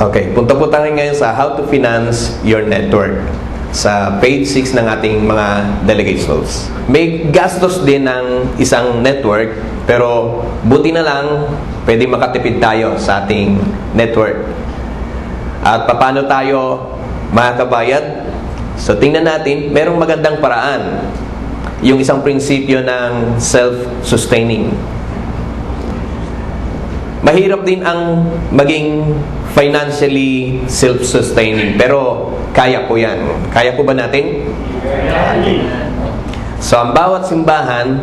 Okay, punta po tayo ngayon sa how to finance your network sa page 6 ng ating mga delegate notes. May gastos din ng isang network, pero buti na lang pwede makatipid tayo sa ating network. At paano tayo makakabayad? So tingnan natin, merong magandang paraan. Yung isang prinsipyo ng self-sustaining. Mahirap din ang maging financially self-sustaining, pero kaya po yan. Kaya po ba natin? So ang bawat simbahan,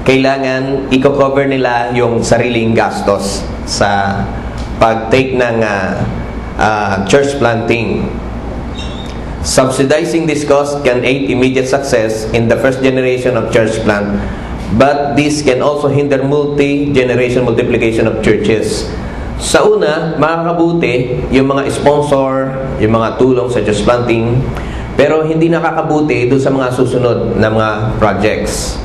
kailangan i-cover nila yung sariling gastos sa pag-take ng church planting. Subsidizing this cost can aid immediate success in the first generation of church plant, but this can also hinder multi-generation multiplication of churches. Sa una, makakabuti yung mga sponsor, yung mga tulong sa church planting, pero hindi nakakabuti doon sa mga susunod na mga projects.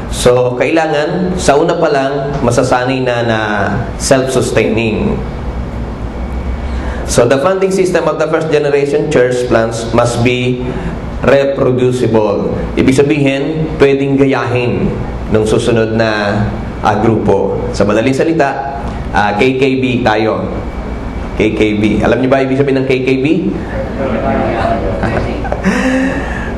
So, kailangan, sa una pa lang, masasanay na self-sustaining. So, the funding system of the first generation church plants must be reproducible. Ibig sabihin, pwedeng gayahin ng susunod na grupo. Sa madaling salita, KKB tayo. KKB. Alam niyo ba ibig sabihin ng KKB?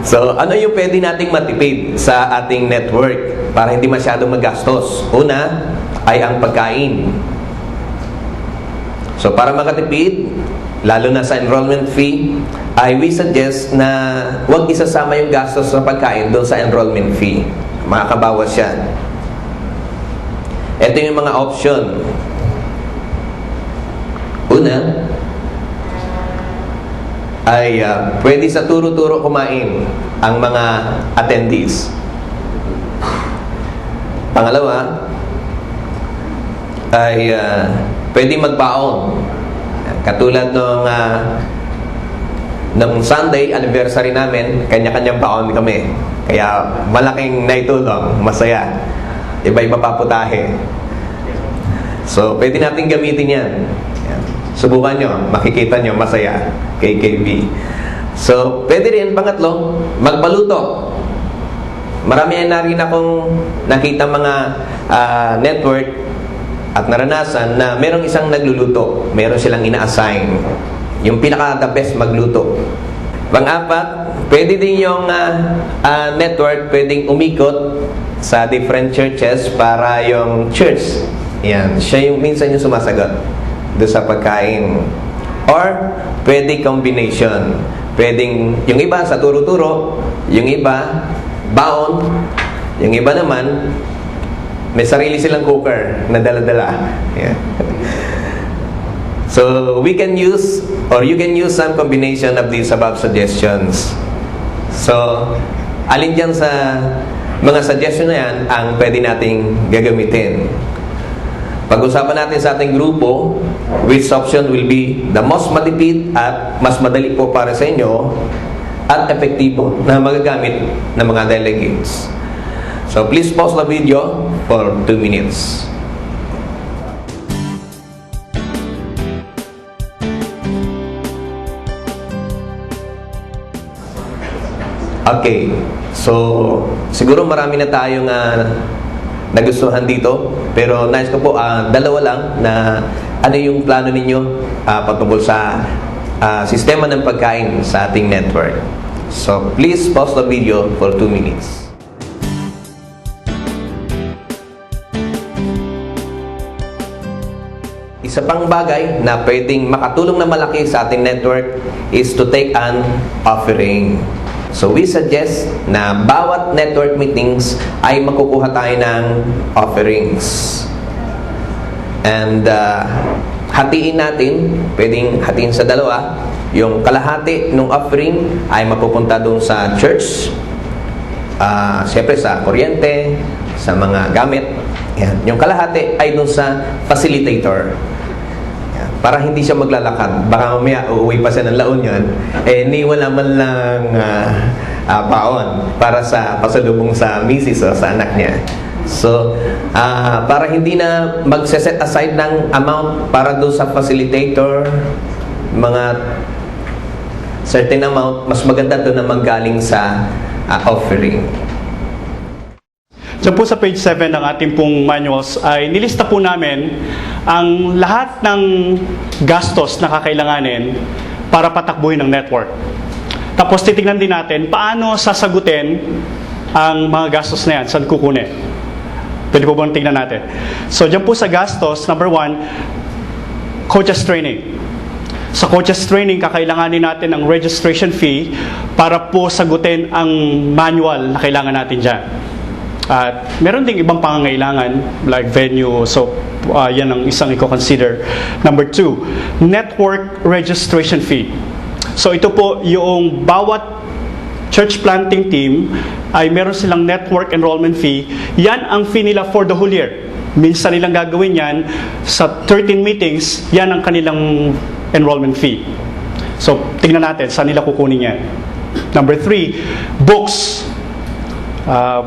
So, ano yung pwede nating matipid sa ating network para hindi masyadong magastos? Una, ay ang pagkain. So, para makatipid, lalo na sa enrollment fee, we suggest na huwag isasama yung gastos sa pagkain doon sa enrollment fee. Makakabawas yan. Ito yung mga option. Una, ay pwede sa turo-turo kumain ang mga attendees. Pangalawa, ay pwede magbaon. Katulad ng Sunday anniversary namin, kanya-kanyang baon kami. Kaya malaking naitulong, masaya. Iba-iba pa putahe. So, pwede natin gamitin yan. Subukan nyo, makikita nyo, masaya. KKB. So, pwede rin, pangatlo, magpaluto. Marami na rin akong nakita mga network at naranasan na merong isang nagluluto. Meron silang ina-assign. Yung pinaka-the best magluto. Pang-apat, pwede din yung network pwedeng umikot sa different churches para yung church, yan, siya yung minsan yung sumasagot doon sa pagkain. Or, pwede combination. Pwedeng, yung iba sa turo-turo, yung iba, baon, yung iba naman, may sarili silang cooker na dala-dala. Yeah. So, we can use, or you can use some combination of these above suggestions. So, alin dyan sa mga suggestion na yan ang pwede nating gagamitin. Pag-usapan natin sa ating grupo, which option will be the most matipid at mas madali po para sa inyo at epektibo na magagamit ng mga delegates. So, please pause the video for 2 minutes. Okay. So, siguro marami na tayong nagustuhan dito. Pero nais ko po, dalawa lang na ano yung plano ninyo patungkol sa sistema ng pagkain sa ating network. So, please pause the video for 2 minutes. Isa pang bagay na pwedeng makatulong na malaki sa ating network is to take an offering. So we suggest na bawat network meetings ay makukuha tayo ng offerings. And hatiin natin, pwedeng hatiin sa dalawa. Yung kalahati ng offering ay mapupunta doon sa church. Siyempre sa kuryente, sa mga gamit. Yan. Yung kalahati ay doon sa facilitator. Para hindi siya maglalakad. Baka mamaya uuwi pa siya ng La Union, niwan naman lang baon para sa pasalubong sa misis o sa anak niya. So, para hindi na magse-set aside ng amount para doon sa facilitator, mga certain amount, mas maganda doon na manggaling sa offering. Diyan po sa page 7 ng ating pong manuals ay nilista po namin ang lahat ng gastos na kakailanganin para patakbuhin ng network. Tapos titignan din natin paano sasagutin ang mga gastos na yan, saan kukunin. Pwede po bang tingnan natin? So diyan po sa gastos, number 1, coaches training. Sa coaches training, kakailanganin natin ang registration fee para po sagutin ang manual na kailangan natin dyan. At meron ding ibang pangangailangan like venue, so yan ang isang i-consider. Number 2, network registration fee. So ito po yung bawat church planting team ay meron silang network enrollment fee. Yan ang fee nila for the whole year. Minsan nilang gagawin yan sa 13 meetings, yan ang kanilang enrollment fee. So tingnan natin saan nila kukunin yan. Number 3, books.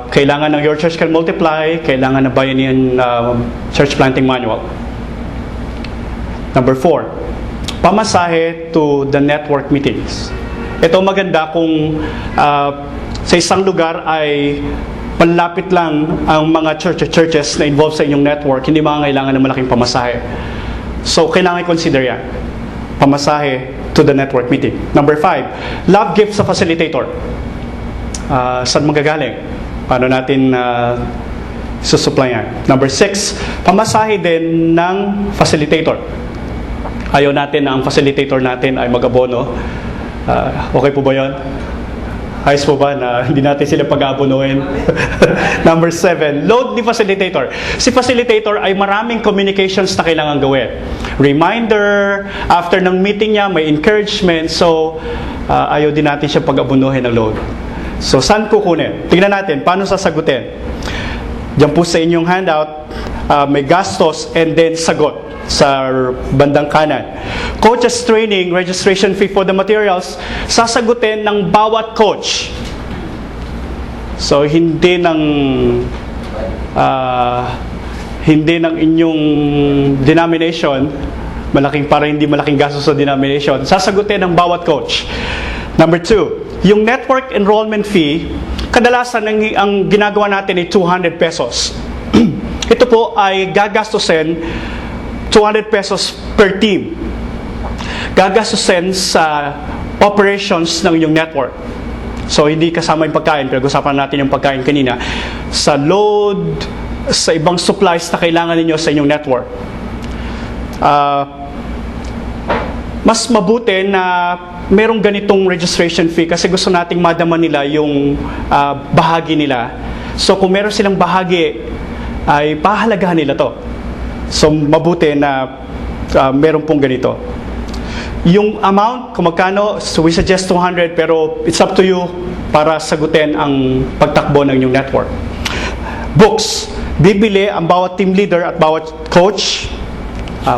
Kailangan ng Your Church Can Multiply, kailangan ng Bayanihan Church Planting Manual. Number 4, pamasahe to the network meetings. Ito maganda kung sa isang lugar ay malapit lang ang mga churches na involved sa inyong network, hindi kailangan ng malaking pamasahe. So kailangan i-consider yan. Pamasahe to the network meeting. Number 5, love gift sa facilitator. Saan magagaling? Paano natin susupply yan? Number 6, pamasahe din ng facilitator. Ayaw natin na ang facilitator natin ay mag-abono. Okay po ba yun? Ayos po ba na hindi natin sila pag-aabonohin? Number 7, load ni facilitator. Si facilitator ay maraming communications na kailangan gawin. Reminder, after ng meeting niya, may encouragement. So, ayaw din natin siya pag-abonohin ng load. So, saan kukunin? Tingnan natin, paano sasagutin? Diyan po sa inyong handout, may gastos and then sagot sa bandang kanan. Coaches training, registration fee for the materials, sasagutin ng bawat coach. So, hindi ng inyong denomination, para hindi malaking gastos sa denomination, sasagutin ng bawat coach. Number 2, yung network enrollment fee, kadalasan ang ginagawa natin ay 200 pesos. Ito po ay gagastusin 200 pesos per team. Gagastusin sa operations ng inyong network. So, hindi kasama yung pagkain. Pinag-usapan natin yung pagkain kanina. Sa load, sa ibang supplies na kailangan ninyo sa inyong network. Mas mabuti na merong ganitong registration fee kasi gusto nating madama nila yung bahagi nila. So, kung meron silang bahagi, ay pahalagahan nila to. So, mabuti na meron pong ganito. Yung amount, kung magkano, so we suggest 200, pero it's up to you para sagutin ang pagtakbo ng inyong network. Books, bibili ang bawat team leader at bawat coach.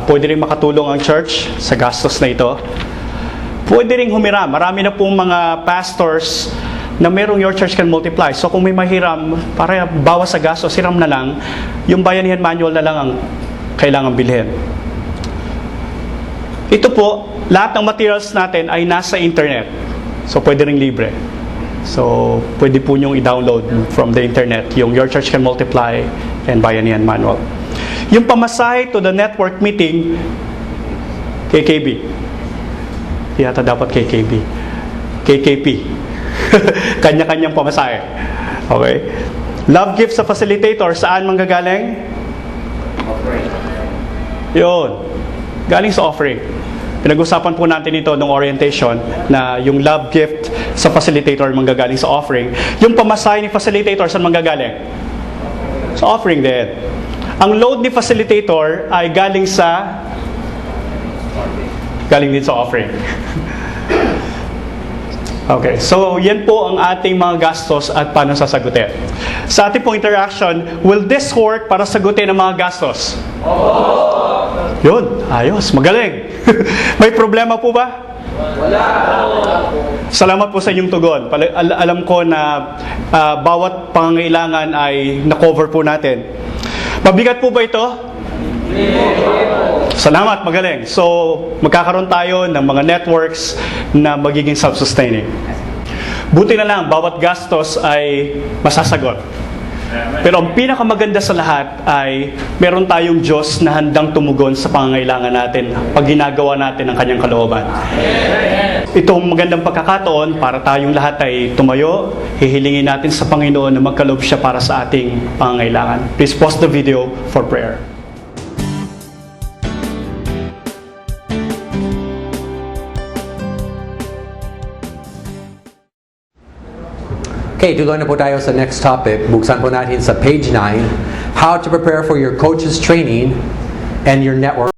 Pwede rin makatulong ang church sa gastos na ito. Pwede rin humiram. Marami na pong mga pastors na merong Your Church Can Multiply. So kung may mahiram, para bawas sa gastos, hiram na lang. Yung Bayanihan Manual na lang ang kailangan bilhin. Ito po, lahat ng materials natin ay nasa internet. So pwede rin libre. So pwede po nyong i-download from the internet yung Your Church Can Multiply and Bayanihan Manual. Yung pamasahe to the network meeting, KKB. Yata dapat KKB. KKP. Kanya-kanyang pamasahe. Okay? Love gift sa facilitator, saan manggagaling? Offering. Yun. Galing sa offering. Pinag-usapan po natin ito nung orientation na yung love gift sa facilitator manggagaling sa offering. Yung pamasahe ni facilitator, saan manggagaling? Sa offering din. Ang load ni facilitator ay galing din sa offering. Okay, so yan po ang ating mga gastos at paano sasagutin. Sa ating pong interaction, will this work para sagutin ang mga gastos? Yun, ayos, magaling. May problema po ba? Wala. Salamat po sa inyong tugon. Alam ko na bawat pangangailangan ay na-cover po natin. Mabigat po ba ito? Salamat, magaling. So, magkakaroon tayo ng mga networks na magiging self-sustaining. Buti na lang, bawat gastos ay masasagot. Pero ang pinakamaganda sa lahat ay meron tayong Diyos na handang tumugon sa pangangailangan natin pag ginagawa natin ang kanyang kalooban. Itong magandang pagkakataon para tayong lahat ay tumayo, hihilingin natin sa Panginoon na magkaloob siya para sa ating pangangailangan. Please pause the video for prayer. Okay, tuloy na po tayo sa next topic. Buksan po natin sa page 9, how to prepare for your coach's training and your network.